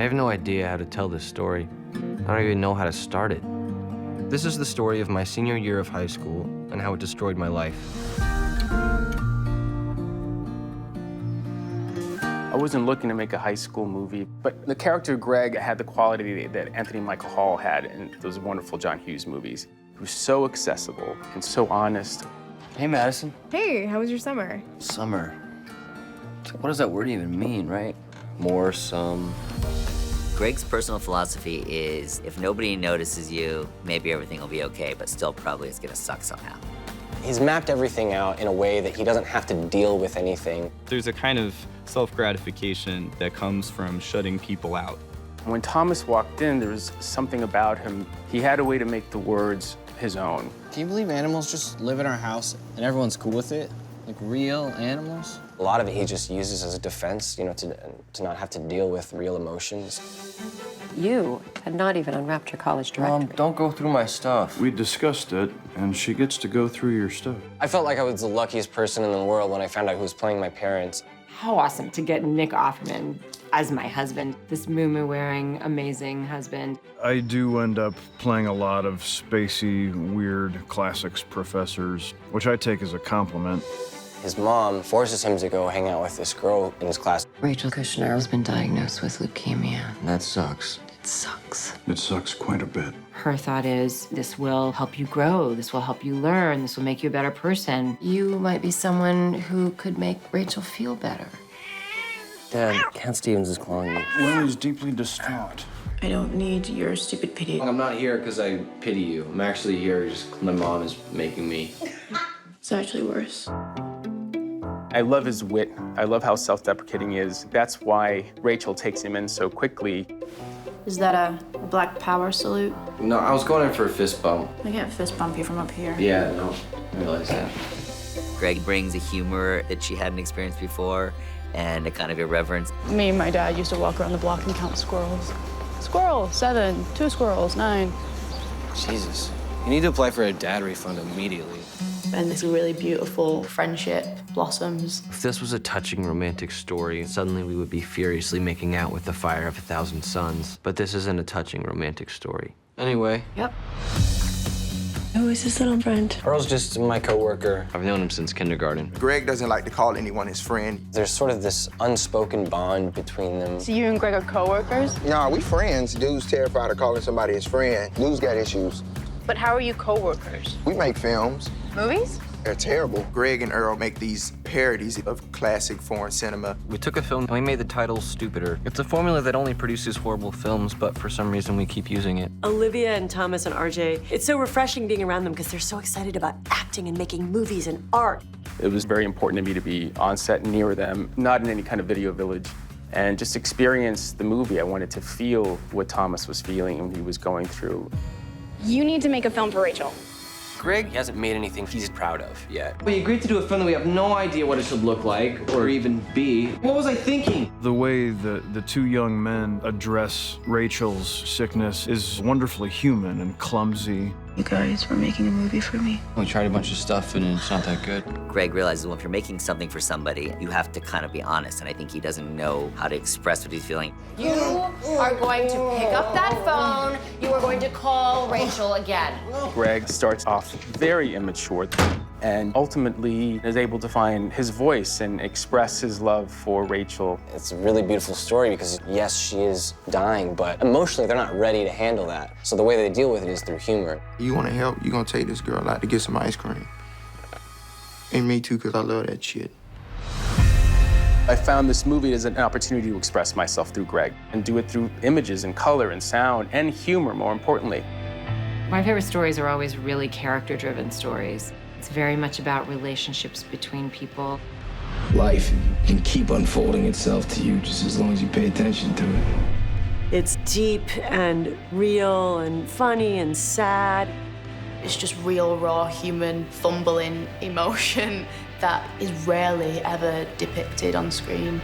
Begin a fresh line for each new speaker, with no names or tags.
I have no idea how to tell this story. I don't even know how to start it. This is the story of my senior year of high school and how it destroyed my life.
I wasn't looking to make a high school movie, but the character Greg had the quality that Anthony Michael Hall had in those wonderful John Hughes movies. He was so accessible and so honest.
Hey, Madison.
Hey, how was your summer?
Summer. What does that word even mean, right? More, some.
Greg's personal philosophy is if nobody notices you, maybe everything will be okay, but still probably it's gonna suck somehow.
He's mapped everything out in a way that he doesn't have to deal with anything.
There's a kind of self-gratification that comes from shutting people out.
When Thomas walked in, there was something about him. He had a way to make the words his own.
Can you believe animals just live in our house and everyone's cool with it? Like real animals?
A lot of it he just uses as a defense, you know, to not have to deal with real emotions.
You had not even unwrapped your college directory.
Mom, don't go through my stuff.
We discussed it, and she gets to go through your stuff.
I felt like I was the luckiest person in the world when I found out who was playing my parents.
How awesome to get Nick Offerman as my husband, this moo-moo-wearing, amazing husband.
I do end up playing a lot of spacey, weird classics professors, which I take as a compliment.
His mom forces him to go hang out with this girl in his class.
Rachel Kushner has been diagnosed with leukemia.
That sucks.
It sucks.
It sucks quite a bit.
Her thought is, this will help you grow, this will help you learn, this will make you a better person.
You might be someone who could make Rachel feel better.
Dad, Cat Stevens is calling me.
Will is deeply distraught.
I don't need your stupid pity.
I'm not here because I pity you. I'm actually here just my mom is making me.
It's actually worse.
I love his wit. I love how self-deprecating he is. That's why Rachel takes him in so quickly.
Is that a Black Power salute?
No, I was going in for a fist bump.
I can't fist bump you from up here.
Yeah, no, I realize that.
Greg brings a humor that she hadn't experienced before and a kind of irreverence.
Me and my dad used to walk around the block and count squirrels. Squirrel, 7, 2 squirrels, 9.
Jesus. You need to apply for a dad refund immediately.
And this really beautiful friendship blossoms.
If this was a touching romantic story, suddenly we would be furiously making out with the fire of 1,000 suns. But this isn't a touching romantic story. Anyway.
Yep.
Who is this little friend?
Earl's just my coworker.
I've known him since kindergarten.
Greg doesn't like to call anyone his friend.
There's sort of this unspoken bond between them.
So you and Greg are coworkers?
Nah, we friends. Dude's terrified of calling somebody his friend. Dude's got issues.
But how are you coworkers?
We make films.
Movies?
They're terrible. Greg and Earl make these parodies of classic foreign cinema.
We took a film and we made the title Stupider. It's a formula that only produces horrible films, but for some reason we keep using it.
Olivia and Thomas and RJ, it's so refreshing being around them because they're so excited about acting and making movies and art.
It was very important to me to be on set near them, not in any kind of video village, and just experience the movie. I wanted to feel what Thomas was feeling and what he was going through.
You need to make a film for Rachel.
Greg hasn't made anything he's proud of yet. We agreed to do a film that we have no idea what it should look like or even be. What was I thinking?
The way the two young men address Rachel's sickness is wonderfully human and clumsy.
You guys were making a movie for me.
We tried a bunch of stuff and it's not that good.
Greg realizes, well, if you're making something for somebody, you have to kind of be honest, and I think he doesn't know how to express what he's feeling.
You are going to pick up that phone. You are going to call Rachel again.
Greg starts off very immature and ultimately is able to find his voice and express his love for Rachel.
It's a really beautiful story because, yes, she is dying, but emotionally they're not ready to handle that. So the way they deal with it is through humor.
You want to help, you're going to take this girl out to get some ice cream. And me too, because I love that shit.
I found this movie as an opportunity to express myself through Greg and do it through images and color and sound and humor, more importantly.
My favorite stories are always really character-driven stories. It's very much about relationships between people.
Life can keep unfolding itself to you just as long as you pay attention to it.
It's deep and real and funny and sad.
It's just real, raw, human, fumbling emotion that is rarely ever depicted on screen.